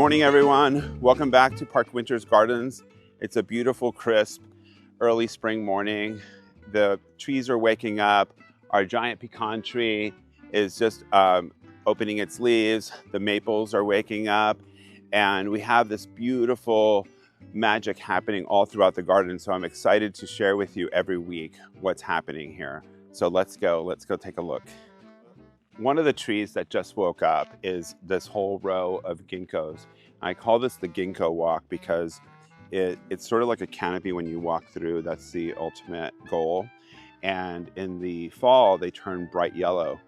morning, everyone. Welcome back to Park Winters Gardens. It's a beautiful, crisp, early spring morning. The trees are waking up. Our giant pecan tree is just opening its leaves. The maples are waking up. And we have this beautiful magic happening all throughout the garden. So I'm excited to share with you every week what's happening here. So let's go take a look. One of the trees that just woke up is this whole row of ginkgos. I call this the Ginkgo Walk because it's sort of like a canopy when you walk through. That's the ultimate goal. And in the fall, they turn bright yellow.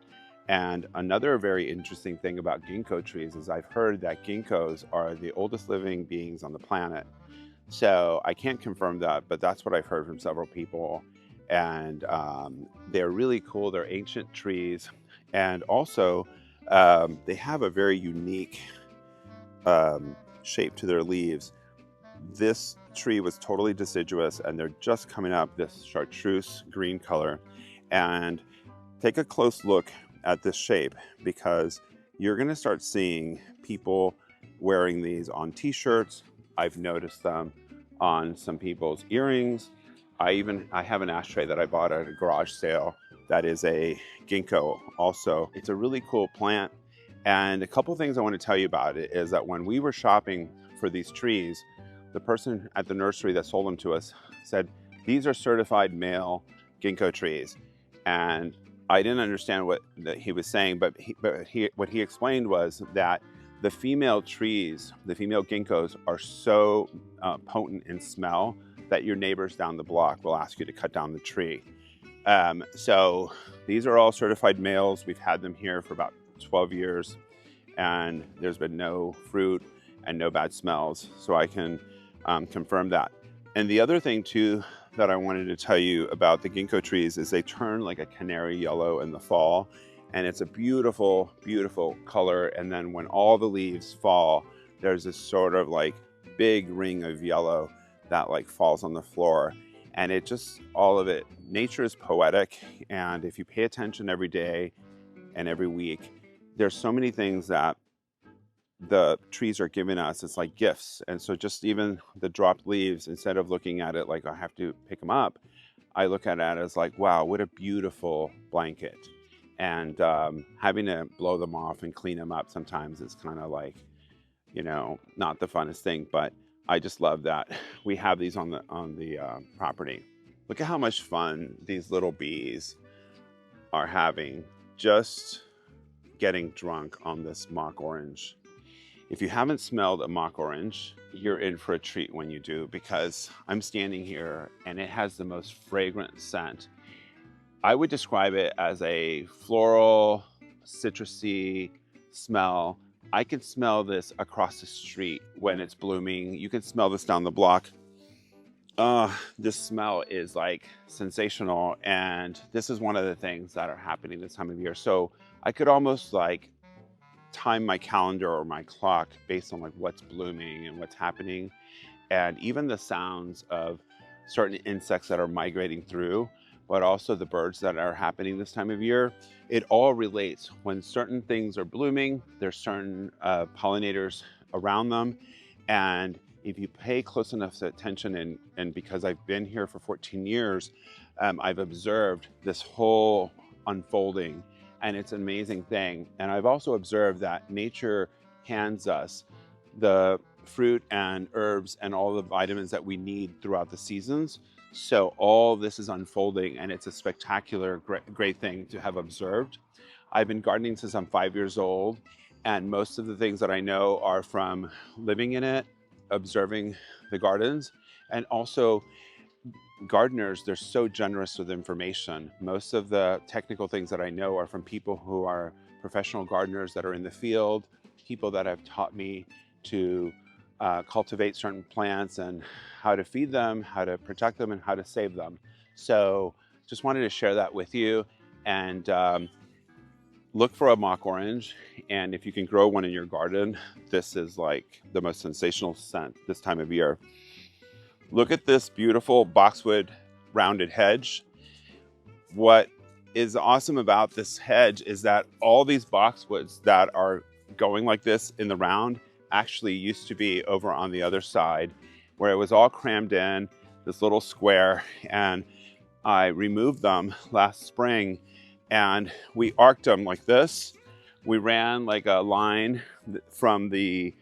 And another very interesting thing about ginkgo trees is I've heard that ginkgos are the oldest living beings on the planet. So I can't confirm that, but that's what I've heard from several people. And they're really cool. They're ancient trees. And also, they have a very unique shape to their leaves. This tree was totally deciduous, and they're just coming up this chartreuse green color. And take a close look at this shape, because you're going to start seeing people wearing these on t-shirts. I've noticed them on some people's earrings. I have an ashtray that I bought at a garage sale that is a ginkgo also. It's a really cool plant. And a couple things I want to tell you about it is that when we were shopping for these trees, the person at the nursery that sold them to us said, these are certified male ginkgo trees. And I didn't understand what he was saying, but what he explained was that the female trees, the female ginkgos, are so potent in smell that your neighbors down the block will ask you to cut down the tree. So these are all certified males. We've had them here for about 12 years, and there's been no fruit and no bad smells. So I can confirm that. And the other thing too that I wanted to tell you about the ginkgo trees is they turn like a canary yellow in the fall. And it's a beautiful, beautiful color. And then when all the leaves fall, there's this sort of like big ring of yellow that like falls on the floor. And it just, all of it, nature is poetic. And if you pay attention every day and every week, there's so many things that the trees are giving us. It's like gifts. And so just even the dropped leaves, instead of looking at it like I have to pick them up, I look at it as like, wow, what a beautiful blanket. And having to blow them off and clean them up sometimes is kind of like, you know, not the funnest thing, but I just love that we have these on the property. Look at how much fun these little bees are having just getting drunk on this mock orange. If you haven't smelled a mock orange, you're in for a treat when you do, because I'm standing here and it has the most fragrant scent. I would describe it as a floral, citrusy smell. I can smell this across the street when it's blooming. You can smell this down the block. This smell is like sensational. And this is one of the things that are happening this time of year. So I could almost like time my calendar or my clock based on like what's blooming and what's happening. And even the sounds of certain insects that are migrating through, but also the birds that are happening this time of year. It all relates. When certain things are blooming, there's certain pollinators around them. And if you pay close enough attention, and because I've been here for 14 years, I've observed this whole unfolding, and it's an amazing thing. And I've also observed that nature hands us the fruit and herbs and all the vitamins that we need throughout the seasons. So all this is unfolding, and it's a spectacular, great thing to have observed. I've been gardening since I'm 5 years old, and most of the things that I know are from living in it, observing the gardens, and also gardeners, they're so generous with information. Most of the technical things that I know are from people who are professional gardeners that are in the field, people that have taught me to cultivate certain plants and how to feed them, how to protect them, and how to save them. So just wanted to share that with you. And look for a mock orange. And if you can grow one in your garden, this is like the most sensational scent this time of year. Look at this beautiful boxwood rounded hedge. What is awesome about this hedge is that all these boxwoods that are going like this in the round actually used to be over on the other side where it was all crammed in this little square, and I removed them last spring and we arced them like this. We ran like a line from the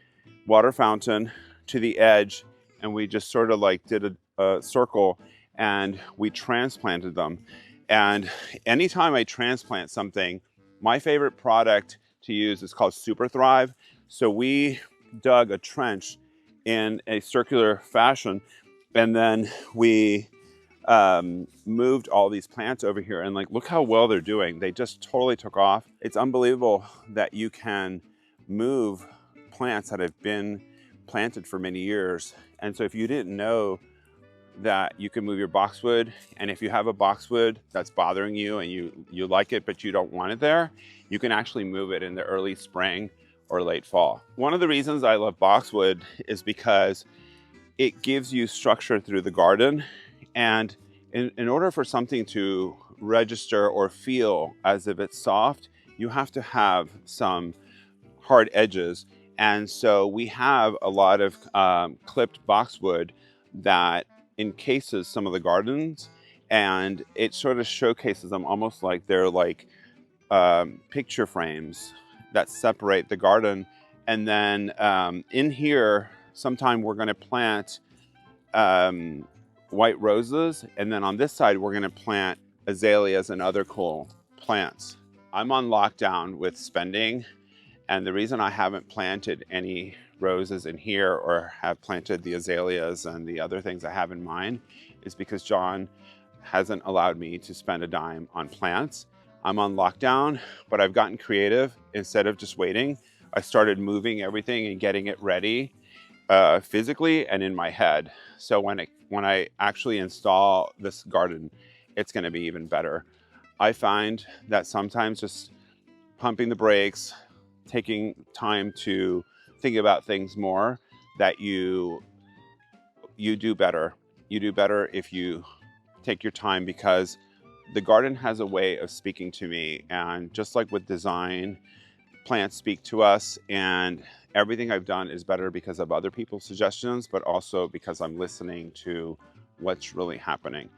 water fountain to the edge, and we just sort of like did a circle, and we transplanted them. And anytime I transplant something, my favorite product to use is called Super Thrive. So we dug a trench in a circular fashion, and then we moved all these plants over here, and like, look how well they're doing. They just totally took off. It's unbelievable that you can move plants that have been planted for many years. And so if you didn't know that you can move your boxwood, and if you have a boxwood that's bothering you and you like it but you don't want it there, you can actually move it in the early spring or late fall. One of the reasons I love boxwood is because it gives you structure through the garden, and in order for something to register or feel as if it's soft, you have to have some hard edges. And so we have a lot of clipped boxwood that encases some of the gardens, and it sort of showcases them almost like they're like picture frames that separate the garden. And then in here, sometime we're going to plant white roses, and then on this side we're going to plant azaleas and other cool plants. I'm on lockdown with spending, and the reason I haven't planted any roses in here or have planted the azaleas and the other things I have in mind is because John hasn't allowed me to spend a dime on plants. I'm on lockdown, but I've gotten creative. Instead of just waiting, I started moving everything and getting it ready physically and in my head. So when I actually install this garden, it's going to be even better. I find that sometimes just pumping the brakes, taking time to think about things more, that you do better. You do better if you take your time, because the garden has a way of speaking to me. And just like with design, plants speak to us, and everything I've done is better because of other people's suggestions, but also because I'm listening to what's really happening.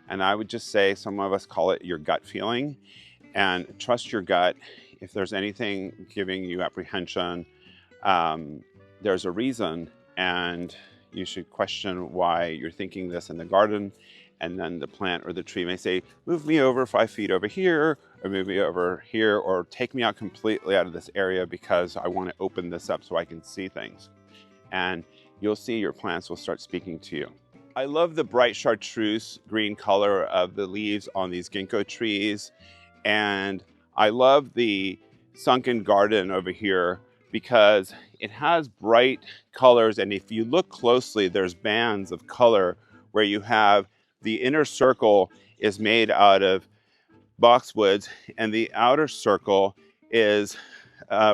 And I would just say, some of us call it your gut feeling, and trust your gut. If there's anything giving you apprehension, there's a reason, and you should question why you're thinking this in the garden. And then the plant or the tree may say, move me over 5 feet over here, or move me over here, or take me out completely out of this area because I want to open this up so I can see things. And you'll see your plants will start speaking to you. I love the bright chartreuse green color of the leaves on these ginkgo trees. And I love the Sunken Garden over here because it has bright colors. And if you look closely, there's bands of color where you have the inner circle is made out of boxwoods, and the outer circle is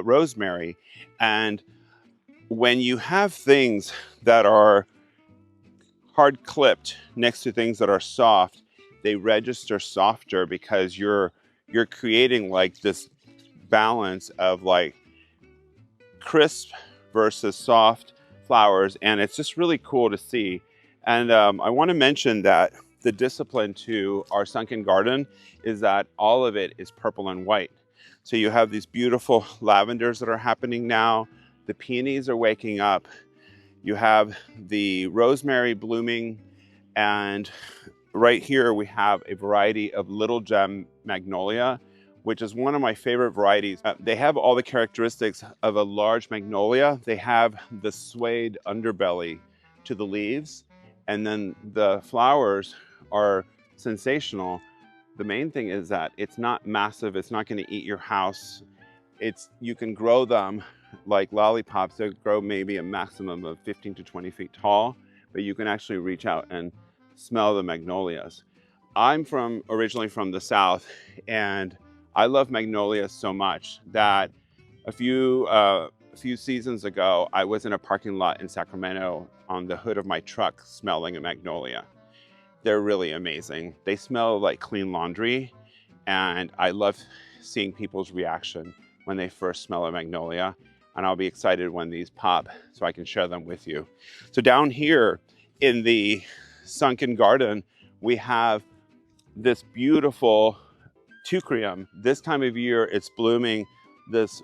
rosemary. And when you have things that are hard clipped next to things that are soft, they register softer because you're creating like this balance of like crisp versus soft flowers, and it's just really cool to see. And I want to mention that the discipline to our Sunken Garden is that all of it is purple and white. So you have these beautiful lavenders that are happening now. The peonies are waking up. You have the rosemary blooming. And right here we have a variety of little gem magnolia, which is one of my favorite varieties. They have all the characteristics of a large magnolia. They have the suede underbelly to the leaves, and then the flowers are sensational. The main thing is that it's not massive. It's not going to eat your house. You can grow them like lollipops. They grow maybe a maximum of 15 to 20 feet tall, but you can actually reach out and smell the magnolias. I'm originally from the South, and I love magnolias so much that a few seasons ago, I was in a parking lot in Sacramento on the hood of my truck smelling a magnolia. They're really amazing. They smell like clean laundry, and I love seeing people's reaction when they first smell a magnolia. and I'll be excited when these pop so I can share them with you. So down here in the Sunken Garden, we have this beautiful Teucrium. This time of year, it's blooming this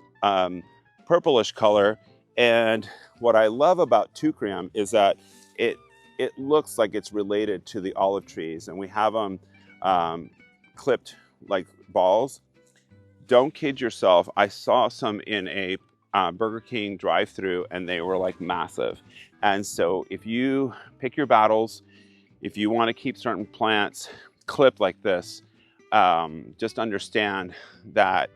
purplish color. And what I love about Teucrium is that it looks like it's related to the olive trees, and we have them clipped like balls. Don't kid yourself. I saw some in a Burger King drive-through, and they were like massive. And so if you pick your battles, if you want to keep certain plants clipped like this, just understand that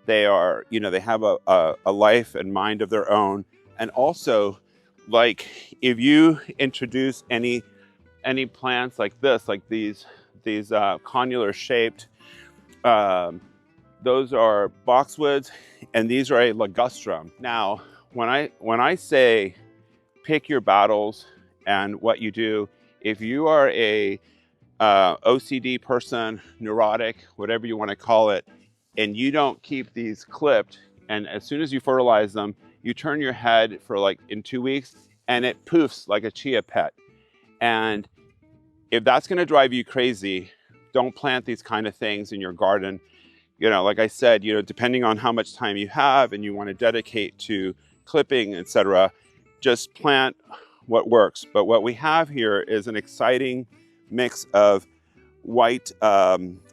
they are, you know, they have a life and mind of their own. And also, like, if you introduce any plants like this, like these connular shaped, those are boxwoods, and these are a ligustrum. Now, when I say pick your battles and what you do, if you are a OCD person, neurotic, whatever you want to call it, and you don't keep these clipped, and as soon as you fertilize them, you turn your head for like in 2 weeks, and it poofs like a chia pet. And if that's going to drive you crazy, don't plant these kind of things in your garden. You know, like I said, you know, depending on how much time you have and you want to dedicate to clipping, etc., just plant what works. But what we have here is an exciting mix of white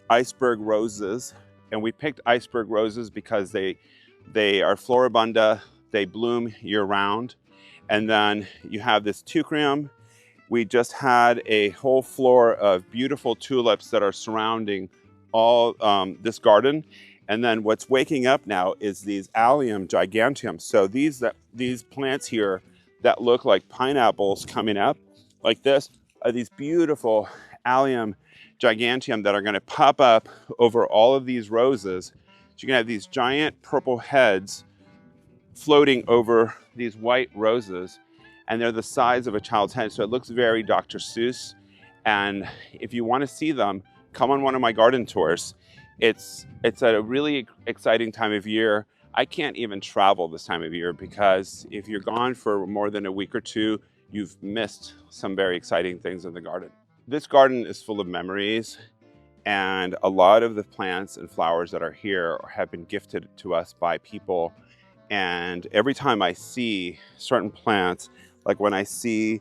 iceberg roses, and we picked iceberg roses because they are floribunda, they bloom year-round. And then you have this Teucrium. We just had a whole floor of beautiful tulips that are surrounding all this garden. And then what's waking up now is these allium giganteum. So these plants here that look like pineapples coming up like this are these beautiful allium giganteum that are going to pop up over all of these roses. So you're going to have these giant purple heads floating over these white roses, and they're the size of a child's head. So it looks very Dr. Seuss. And if you want to see them, come on one of my garden tours. It's a really exciting time of year. I can't even travel this time of year because if you're gone for more than a week or two, you've missed some very exciting things in the garden. This garden is full of memories, and a lot of the plants and flowers that are here have been gifted to us by people. And every time I see certain plants, like when I see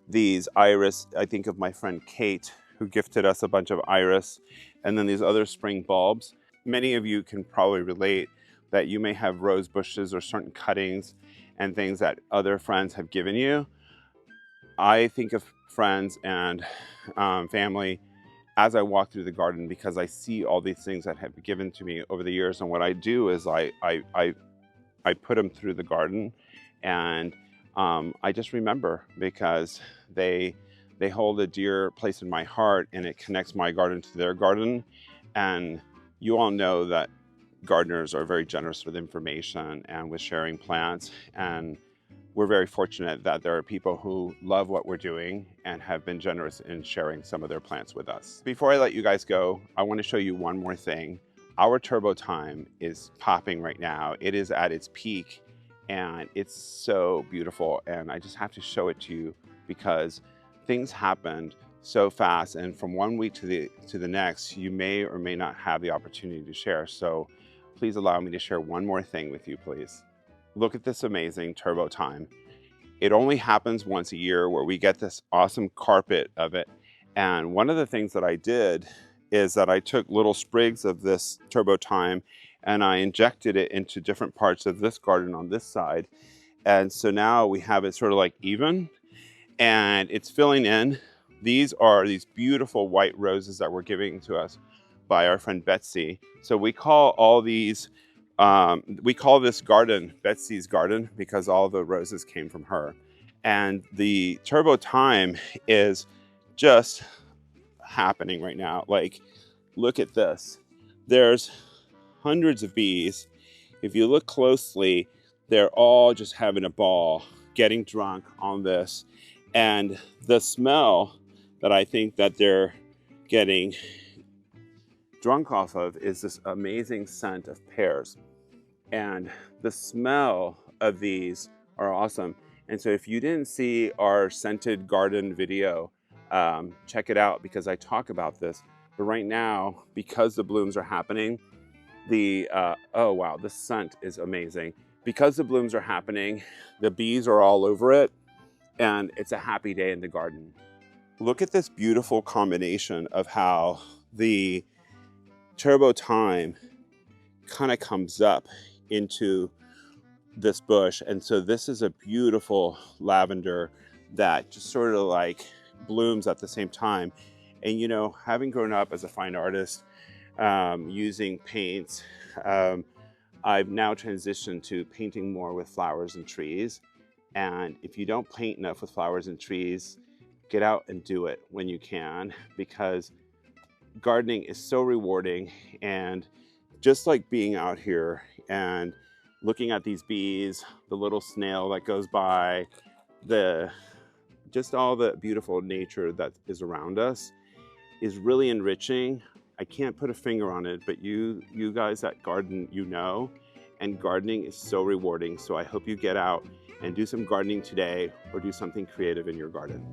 these iris, I think of my friend Kate, who gifted us a bunch of iris, and then these other spring bulbs. Many of you can probably relate that you may have rose bushes or certain cuttings and things that other friends have given you. I think of friends and family as I walk through the garden because I see all these things that have been given to me over the years. And what I do is I put them through the garden, and I just remember because they hold a dear place in my heart, and it connects my garden to their garden. And you all know that gardeners are very generous with information and with sharing plants. And we're very fortunate that there are people who love what we're doing and have been generous in sharing some of their plants with us. Before I let you guys go, I want to show you one more thing. Our turbo thyme is popping right now. It is at its peak, and it's so beautiful. And I just have to show it to you because things happened so fast, and from one week to the next, you may or may not have the opportunity to share. So please allow me to share one more thing with you, please. Look at this amazing turbo thyme. It only happens once a year where we get this awesome carpet of it. And one of the things that I did is that I took little sprigs of this turbo thyme and I injected it into different parts of this garden on this side. And so now we have it sort of like even, and it's filling in. These are these beautiful white roses that were given to us by our friend Betsy. So we call all these, we call this garden Betsy's garden because all the roses came from her. And the turbo thyme is just happening right now. Like, look at this. There's hundreds of bees. If you look closely, they're all just having a ball, getting drunk on this. And the smell that I think that they're getting drunk off of is this amazing scent of pears. And the smell of these are awesome. And so if you didn't see our scented garden video, check it out because I talk about this. But right now, because the blooms are happening, oh wow, the scent is amazing. Because the blooms are happening, the bees are all over it, and it's a happy day in the garden. Look at this beautiful combination of how the turbo thyme kind of comes up into this bush. And so this is a beautiful lavender that just sort of like blooms at the same time. And you know, having grown up as a fine artist, using paints, I've now transitioned to painting more with flowers and trees. And if you don't paint enough with flowers and trees, get out and do it when you can, because gardening is so rewarding. And just like being out here and looking at these bees, the little snail that goes by, just all the beautiful nature that is around us is really enriching. I can't put a finger on it, but you guys that garden, you know, and gardening is so rewarding. So I hope you get out and do some gardening today or do something creative in your garden.